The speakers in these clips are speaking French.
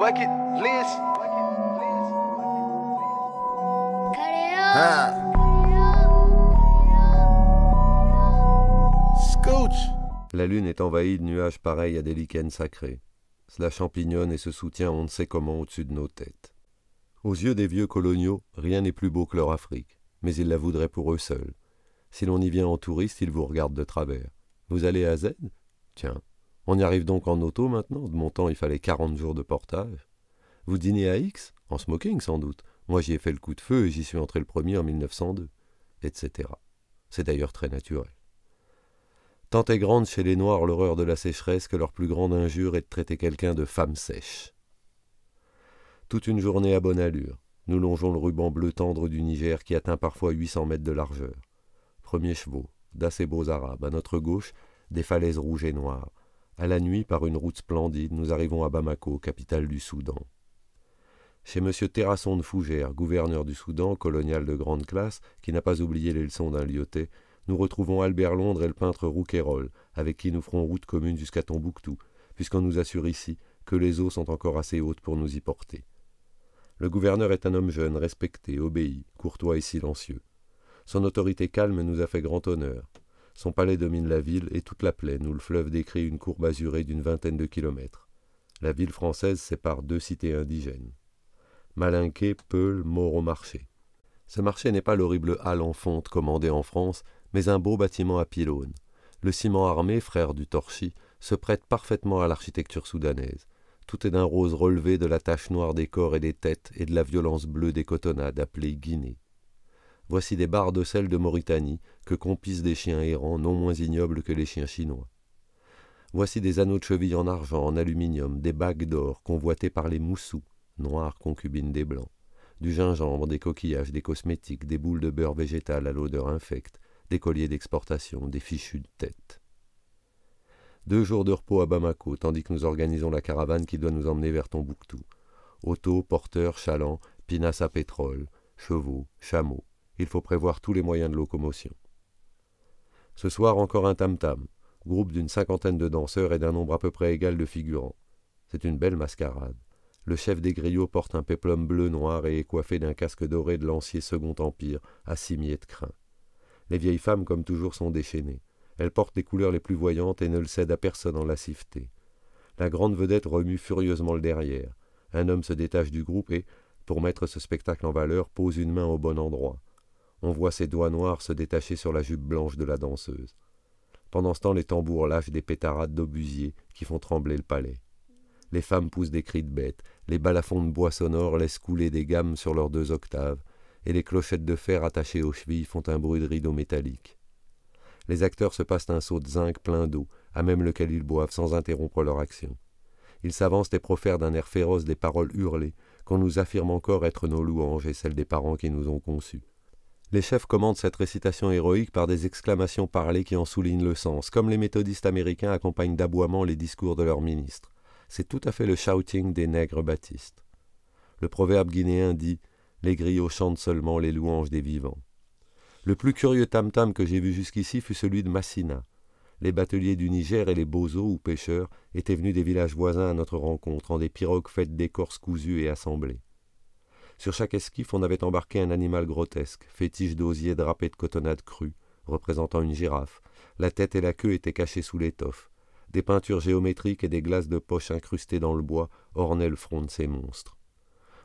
Bucket list. Scooch. La lune est envahie de nuages pareils à des lichens sacrés. Cela champignonne et se soutient on ne sait comment au-dessus de nos têtes. Aux yeux des vieux coloniaux, rien n'est plus beau que leur Afrique, mais ils la voudraient pour eux seuls. Si l'on y vient en touriste, ils vous regardent de travers. Vous allez à Z? Tiens, on y arrive donc en auto maintenant, de mon temps il fallait 40 jours de portage. Vous dînez à X? En smoking sans doute. Moi j'y ai fait le coup de feu et j'y suis entré le premier en 1902, etc. C'est d'ailleurs très naturel. Tant est grande chez les Noirs l'horreur de la sécheresse que leur plus grande injure est de traiter quelqu'un de femme sèche. Toute une journée à bonne allure, nous longeons le ruban bleu tendre du Niger qui atteint parfois 800 mètres de largeur. Premiers chevaux, d'assez beaux arabes. À notre gauche, des falaises rouges et noires. À la nuit, par une route splendide, nous arrivons à Bamako, capitale du Soudan. Chez M. Terrasson de Fougères, gouverneur du Soudan, colonial de grande classe, qui n'a pas oublié les leçons d'un lyoté, nous retrouvons Albert Londres et le peintre Rouquayrol, avec qui nous ferons route commune jusqu'à Tombouctou, puisqu'on nous assure ici que les eaux sont encore assez hautes pour nous y porter. Le gouverneur est un homme jeune, respecté, obéi, courtois et silencieux. Son autorité calme nous a fait grand honneur. Son palais domine la ville et toute la plaine où le fleuve décrit une courbe azurée d'une vingtaine de kilomètres. La ville française sépare deux cités indigènes. Malinqué, Peul, Mort-au-Marché. Ce marché n'est pas l'horrible halle en fonte commandée en France, mais un beau bâtiment à pylônes. Le ciment armé, frère du torchis, se prête parfaitement à l'architecture soudanaise. Tout est d'un rose relevé de la tache noire des corps et des têtes et de la violence bleue des cotonnades appelées Guinée. Voici des barres de sel de Mauritanie que compissent des chiens errants non moins ignobles que les chiens chinois. Voici des anneaux de cheville en argent, en aluminium, des bagues d'or convoitées par les moussous, noires concubines des blancs, du gingembre, des coquillages, des cosmétiques, des boules de beurre végétal à l'odeur infecte, des colliers d'exportation, des fichus de tête. 2 jours de repos à Bamako, tandis que nous organisons la caravane qui doit nous emmener vers Tombouctou. Auto, porteurs, chalands, pinasses à pétrole, chevaux, chameaux. Il faut prévoir tous les moyens de locomotion. Ce soir, encore un tam-tam, groupe d'une 50aine de danseurs et d'un nombre à peu près égal de figurants. C'est une belle mascarade. Le chef des griots porte un péplum bleu-noir et est coiffé d'un casque doré de lancier Second Empire à cimier de crin. Les vieilles femmes, comme toujours, sont déchaînées. Elles portent les couleurs les plus voyantes et ne le cèdent à personne en lasciveté. La grande vedette remue furieusement le derrière. Un homme se détache du groupe et, pour mettre ce spectacle en valeur, pose une main au bon endroit. On voit ses doigts noirs se détacher sur la jupe blanche de la danseuse. Pendant ce temps, les tambours lâchent des pétarades d'obusiers qui font trembler le palais. Les femmes poussent des cris de bête, les balafons de bois sonores laissent couler des gammes sur leurs 2 octaves, et les clochettes de fer attachées aux chevilles font un bruit de rideau métallique. Les acteurs se passent un seau de zinc plein d'eau, à même lequel ils boivent sans interrompre leur action. Ils s'avancent et profèrent d'un air féroce des paroles hurlées, qu'on nous affirme encore être nos louanges et celles des parents qui nous ont conçus. Les chefs commandent cette récitation héroïque par des exclamations parlées qui en soulignent le sens, comme les méthodistes américains accompagnent d'aboiements les discours de leurs ministres. C'est tout à fait le shouting des nègres baptistes. Le proverbe guinéen dit « Les griots chantent seulement les louanges des vivants ». Le plus curieux tam-tam que j'ai vu jusqu'ici fut celui de Massina. Les bateliers du Niger et les bozos ou pêcheurs étaient venus des villages voisins à notre rencontre en des pirogues faites d'écorces cousues et assemblées. Sur chaque esquif, on avait embarqué un animal grotesque, fétiche d'osier drapé de cotonnade crue, représentant une girafe. La tête et la queue étaient cachées sous l'étoffe. Des peintures géométriques et des glaces de poche incrustées dans le bois ornaient le front de ces monstres.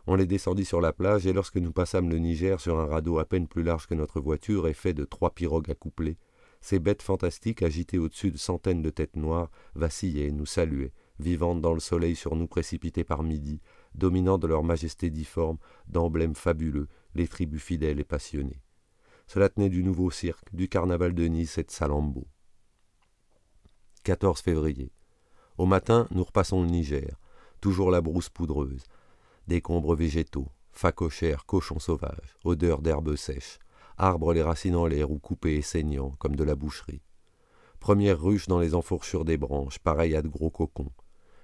On les descendit sur la plage et lorsque nous passâmes le Niger sur un radeau à peine plus large que notre voiture et fait de 3 pirogues accouplées, ces bêtes fantastiques agitées au-dessus de centaines de têtes noires vacillaient et nous saluaient, vivantes dans le soleil sur nous précipités par midi, dominant de leur majesté difforme, d'emblèmes fabuleux, les tribus fidèles et passionnées. Cela tenait du nouveau cirque, du carnaval de Nice et de Salammbô. 14 février. Au matin, nous repassons le Niger, toujours la brousse poudreuse, décombres végétaux, phacochères, cochons sauvages, odeur d'herbes sèches, arbres les racines en l'air ou coupés et saignants, comme de la boucherie. Première ruche dans les enfourchures des branches, pareilles à de gros cocons.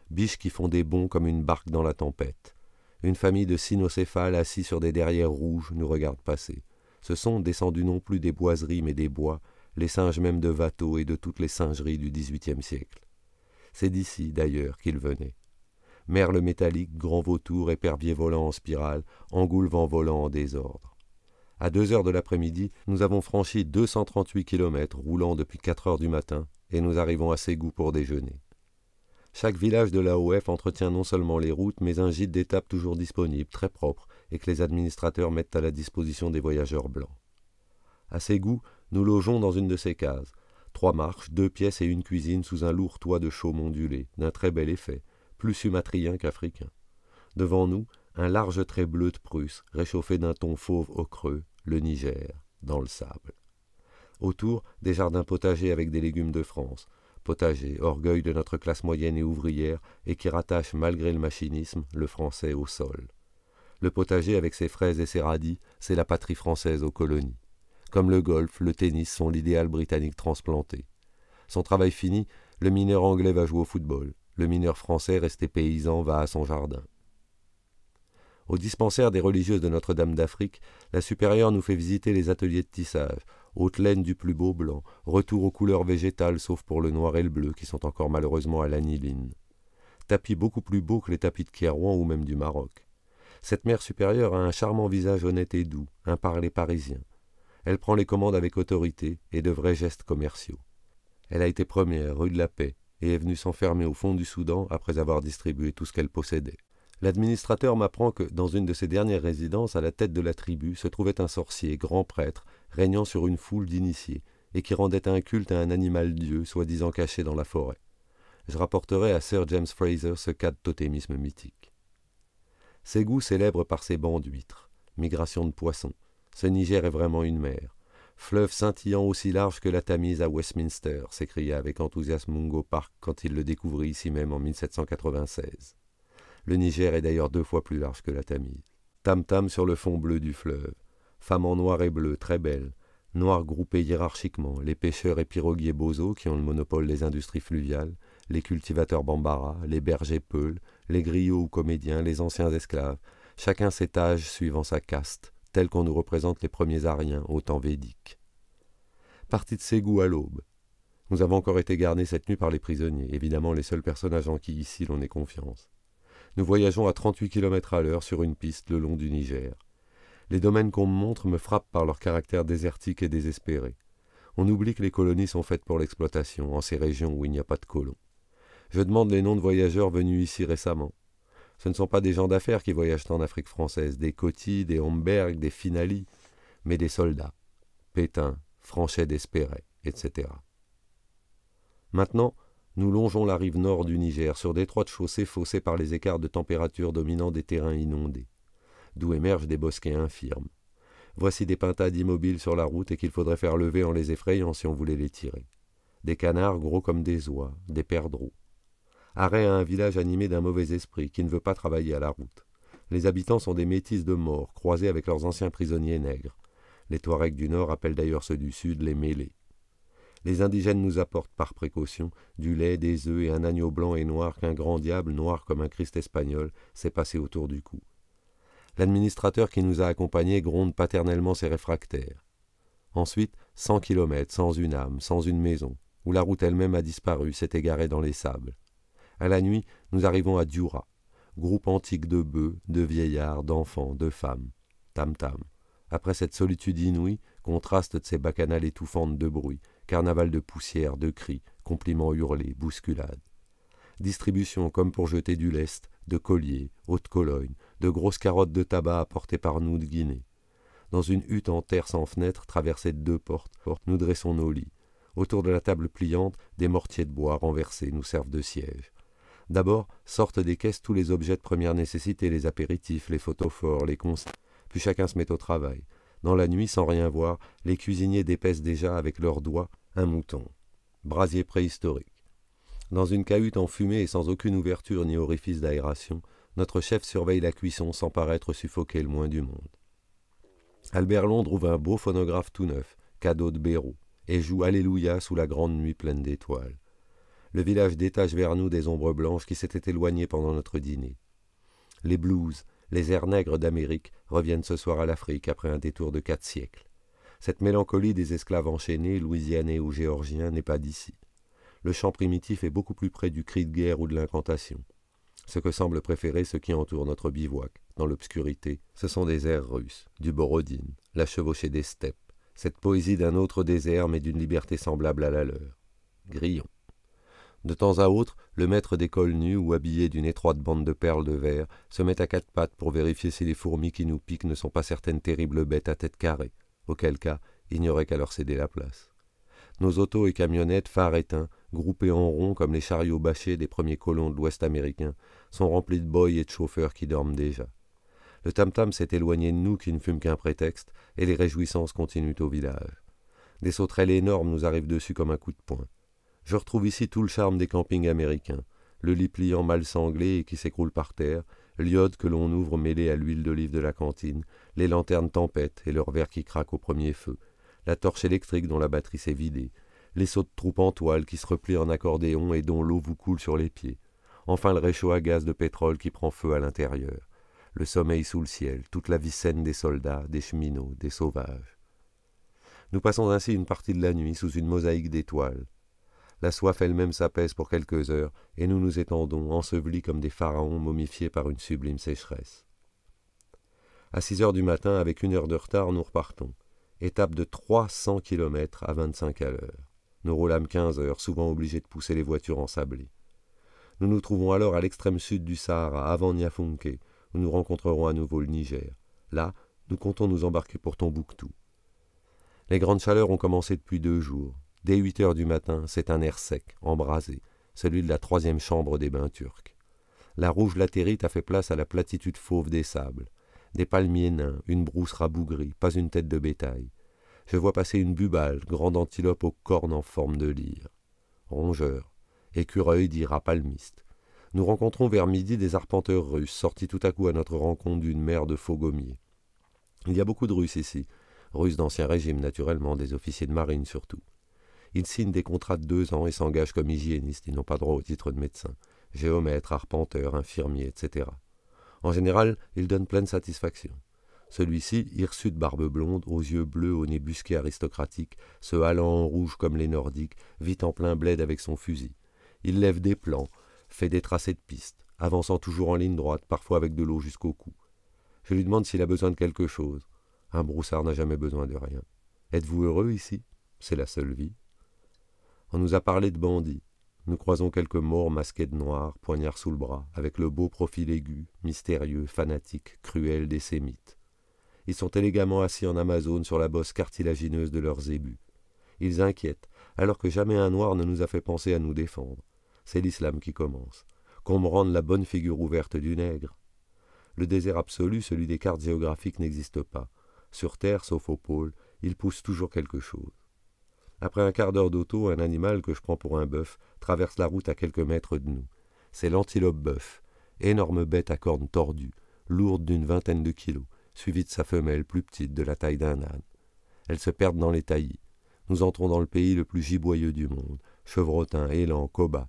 Biches qui font des bonds comme une barque dans la tempête. Une famille de cynocéphales assis sur des derrières rouges nous regarde passer. Ce sont, descendus non plus des boiseries mais des bois, les singes même de Watteau et de toutes les singeries du XVIIIe siècle. C'est d'ici, d'ailleurs, qu'ils venaient. merles métalliques, grands vautours, éperviers volants en spirale, engoulevents volants en désordre. À 2 heures de l'après-midi, nous avons franchi 238 kilomètres, roulant depuis 4 heures du matin, et nous arrivons à Ségou pour déjeuner. Chaque village de l'AOF entretient non seulement les routes, mais un gîte d'étape toujours disponible, très propre, et que les administrateurs mettent à la disposition des voyageurs blancs. À Ségou, nous logeons dans une de ces cases. 3 marches, 2 pièces et une cuisine sous un lourd toit de chaume ondulé, d'un très bel effet, plus sumatrien qu'africain. Devant nous, un large trait bleu de Prusse, réchauffé d'un ton fauve ocreux, le Niger, dans le sable. Autour, des jardins potagers avec des légumes de France. Potager, orgueil de notre classe moyenne et ouvrière, et qui rattache, malgré le machinisme, le français au sol. Le potager, avec ses fraises et ses radis, c'est la patrie française aux colonies. Comme le golf, le tennis sont l'idéal britannique transplanté. Son travail fini, le mineur anglais va jouer au football. Le mineur français, resté paysan, va à son jardin. Au dispensaire des religieuses de Notre-Dame d'Afrique, la supérieure nous fait visiter les ateliers de tissage, haute laine du plus beau blanc, retour aux couleurs végétales sauf pour le noir et le bleu qui sont encore malheureusement à l'aniline. Tapis beaucoup plus beaux que les tapis de Kairouan ou même du Maroc. Cette mère supérieure a un charmant visage honnête et doux, un parler parisien. Elle prend les commandes avec autorité et de vrais gestes commerciaux. Elle a été première, rue de la Paix, et est venue s'enfermer au fond du Soudan après avoir distribué tout ce qu'elle possédait. L'administrateur m'apprend que, dans une de ses dernières résidences, à la tête de la tribu, se trouvait un sorcier, grand prêtre, régnant sur une foule d'initiés, et qui rendait un culte à un animal-dieu, soi-disant caché dans la forêt. Je rapporterai à Sir James Fraser ce cas de totémisme mythique. Ségou célèbre par ses bancs d'huîtres, migration de poissons. Ce Niger est vraiment une mer. Fleuve scintillant aussi large que la Tamise à Westminster, s'écria avec enthousiasme Mungo Park quand il le découvrit ici même en 1796. Le Niger est d'ailleurs 2 fois plus large que la Tamise. Tam-tam sur le fond bleu du fleuve. Femmes en noir et bleu, très belles. Noirs groupés hiérarchiquement, les pêcheurs et piroguiers Bozo qui ont le monopole des industries fluviales, les cultivateurs Bambara, les bergers Peuls, les griots ou comédiens, les anciens esclaves, chacun cet âge suivant sa caste, tel qu'on nous représente les premiers Aryens au temps védique. Parti de Ségou à l'aube. Nous avons encore été garnis cette nuit par les prisonniers, évidemment les seuls personnages en qui ici l'on ait confiance. Nous voyageons à 38 km à l'heure sur une piste le long du Niger. Les domaines qu'on me montre me frappent par leur caractère désertique et désespéré. On oublie que les colonies sont faites pour l'exploitation, en ces régions où il n'y a pas de colons. Je demande les noms de voyageurs venus ici récemment. Ce ne sont pas des gens d'affaires qui voyagent en Afrique française, des Coty, des Homberg, des Finali, mais des soldats. Pétain, Franchet d'Espéret, etc. Maintenant, nous longeons la rive nord du Niger sur d'étroites chaussées faussées par les écarts de température dominant des terrains inondés, d'où émergent des bosquets infirmes. Voici des pintades immobiles sur la route et qu'il faudrait faire lever en les effrayant si on voulait les tirer. Des canards gros comme des oies, des perdreaux. Arrêt à un village animé d'un mauvais esprit qui ne veut pas travailler à la route. Les habitants sont des métis de mort, croisés avec leurs anciens prisonniers nègres. Les Touaregs du Nord appellent d'ailleurs ceux du Sud les mêlés. Les indigènes nous apportent, par précaution, du lait, des œufs et un agneau blanc et noir qu'un grand diable, noir comme un Christ espagnol, s'est passé autour du cou. L'administrateur qui nous a accompagnés gronde paternellement ses réfractaires. Ensuite, 100 kilomètres, sans une âme, sans une maison, où la route elle-même a disparu, s'est égarée dans les sables. À la nuit, nous arrivons à Dioura, groupe antique de bœufs, de vieillards, d'enfants, de femmes. Tam-tam. Après cette solitude inouïe, contraste de ces bacchanales étouffantes de bruit, carnaval de poussière, de cris, compliments hurlés, bousculades. Distribution comme pour jeter du lest, de colliers, haute Cologne, de grosses carottes de tabac apportées par nous de Guinée. Dans une hutte en terre sans fenêtre, traversée de 2 portes, nous dressons nos lits. Autour de la table pliante, des mortiers de bois renversés nous servent de siège. D'abord, sortent des caisses tous les objets de première nécessité, les apéritifs, les photophores, les consignes. Puis chacun se met au travail. Dans la nuit, sans rien voir, les cuisiniers dépècent déjà avec leurs doigts un mouton. Brasier préhistorique. Dans une cahute enfumée et sans aucune ouverture ni orifice d'aération, notre chef surveille la cuisson sans paraître suffoquer le moins du monde. Albert Londres ouvre un beau phonographe tout neuf, cadeau de Béraud, et joue Alléluia sous la grande nuit pleine d'étoiles. Le village détache vers nous des ombres blanches qui s'étaient éloignées pendant notre dîner. Les blues, les airs nègres d'Amérique reviennent ce soir à l'Afrique après un détour de 4 siècles. Cette mélancolie des esclaves enchaînés, louisianais ou géorgiens, n'est pas d'ici. Le chant primitif est beaucoup plus près du cri de guerre ou de l'incantation. Ce que semblent préférer ceux qui entourent notre bivouac, dans l'obscurité, ce sont des airs russes, du Borodine, la chevauchée des steppes, cette poésie d'un autre désert mais d'une liberté semblable à la leur. Grillons. De temps à autre, le maître d'école nu ou habillé d'une étroite bande de perles de verre se met à quatre pattes pour vérifier si les fourmis qui nous piquent ne sont pas certaines terribles bêtes à tête carrée, auquel cas il n'y aurait qu'à leur céder la place. Nos autos et camionnettes, phares éteints, groupés en rond comme les chariots bâchés des premiers colons de l'Ouest américain, sont remplis de boys et de chauffeurs qui dorment déjà. Le tam-tam s'est éloigné de nous qui ne fument qu'un prétexte, et les réjouissances continuent au village. Des sauterelles énormes nous arrivent dessus comme un coup de poing. Je retrouve ici tout le charme des campings américains, le lit pliant mal sanglé et qui s'écroule par terre, l'iode que l'on ouvre mêlé à l'huile d'olive de la cantine, les lanternes tempêtes et leurs verres qui craquent au premier feu, la torche électrique dont la batterie s'est vidée, les seaux de troupes en toile qui se replient en accordéon et dont l'eau vous coule sur les pieds, enfin le réchaud à gaz de pétrole qui prend feu à l'intérieur, le sommeil sous le ciel, toute la vie saine des soldats, des cheminots, des sauvages. Nous passons ainsi une partie de la nuit sous une mosaïque d'étoiles. La soif elle-même s'apaise pour quelques heures, et nous nous étendons, ensevelis comme des pharaons momifiés par une sublime sécheresse. À 6 heures du matin, avec 1 heure de retard, nous repartons. Étape de 300 kilomètres à 25 à l'heure. Nous roulâmes 15 heures, souvent obligés de pousser les voitures ensablées. Nous nous trouvons alors à l'extrême sud du Sahara, avant Niafunké, où nous rencontrerons à nouveau le Niger. Là, nous comptons nous embarquer pour Tombouctou. Les grandes chaleurs ont commencé depuis 2 jours. Dès 8 heures du matin, c'est un air sec, embrasé, celui de la 3e chambre des bains turcs. La rouge latérite a fait place à la platitude fauve des sables. Des palmiers nains, une brousse rabougrie, pas une tête de bétail. Je vois passer une bubale, grande antilope aux cornes en forme de lyre. Rongeurs, écureuils d'Ira palmiste. Nous rencontrons vers midi des arpenteurs russes, sortis tout à coup à notre rencontre d'une mer de faux gommiers. Il y a beaucoup de Russes ici, Russes d'Ancien Régime naturellement, des officiers de marine surtout. Ils signent des contrats de 2 ans et s'engagent comme hygiénistes, ils n'ont pas droit au titre de médecin, géomètre, arpenteur, infirmier, etc. En général, ils donnent pleine satisfaction. Celui-ci, hirsute barbe blonde, aux yeux bleus, au nez busqué aristocratique, se halant en rouge comme les Nordiques, vit en plein bled avec son fusil. Il lève des plans, fait des tracés de pistes, avançant toujours en ligne droite, parfois avec de l'eau jusqu'au cou. Je lui demande s'il a besoin de quelque chose. Un broussard n'a jamais besoin de rien. Êtes-vous heureux ici? C'est la seule vie. On nous a parlé de bandits. Nous croisons quelques morts masqués de noir, poignards sous le bras, avec le beau profil aigu, mystérieux, fanatique, cruel des Sémites. Ils sont élégamment assis en Amazone sur la bosse cartilagineuse de leurs ébus. Ils inquiètent, alors que jamais un noir ne nous a fait penser à nous défendre. C'est l'islam qui commence. Qu'on me rende la bonne figure ouverte du nègre. Le désert absolu, celui des cartes géographiques, n'existe pas. Sur Terre, sauf au pôle, il pousse toujours quelque chose. Après un quart d'heure d'auto, un animal que je prends pour un bœuf traverse la route à quelques mètres de nous. C'est l'antilope bœuf, énorme bête à cornes tordues, lourde d'une 20aine de kilos, suivie de sa femelle plus petite de la taille d'un âne. Elles se perdent dans les taillis. Nous entrons dans le pays le plus giboyeux du monde, chevrotins, élans, cobas.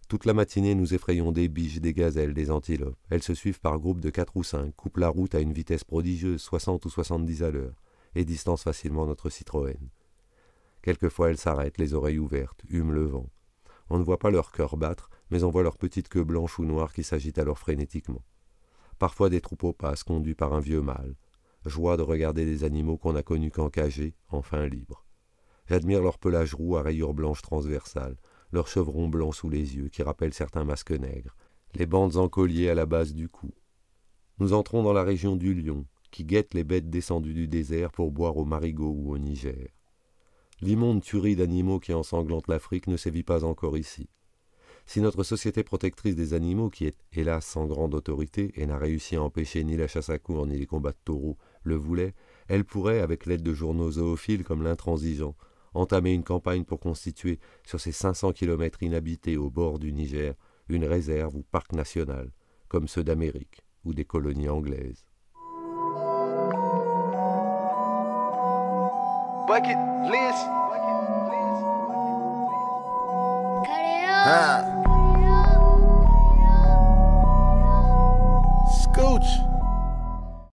Toute la matinée, nous effrayons des biches, des gazelles, des antilopes. Elles se suivent par groupes de 4 ou 5, coupent la route à une vitesse prodigieuse, 60 ou 70 à l'heure, et distancent facilement notre Citroën. Quelquefois elles s'arrêtent, les oreilles ouvertes, hument le vent. On ne voit pas leur cœur battre, mais on voit leur petite queue blanche ou noire qui s'agite alors frénétiquement. Parfois des troupeaux passent, conduits par un vieux mâle. Joie de regarder des animaux qu'on n'a connus qu'encagés, enfin libres. J'admire leur pelage roux à rayures blanches transversales, leurs chevrons blancs sous les yeux qui rappellent certains masques nègres, les bandes en collier à la base du cou. Nous entrons dans la région du lion, qui guette les bêtes descendues du désert pour boire au Marigot ou au Niger. L'immonde tuerie d'animaux qui ensanglante l'Afrique ne sévit pas encore ici. Si notre société protectrice des animaux, qui est hélas sans grande autorité et n'a réussi à empêcher ni la chasse à courre ni les combats de taureaux, le voulait, elle pourrait, avec l'aide de journaux zoophiles comme l'Intransigeant, entamer une campagne pour constituer, sur ces 500 kilomètres inhabités au bord du Niger, une réserve ou parc national, comme ceux d'Amérique ou des colonies anglaises. Bucket list. Ah.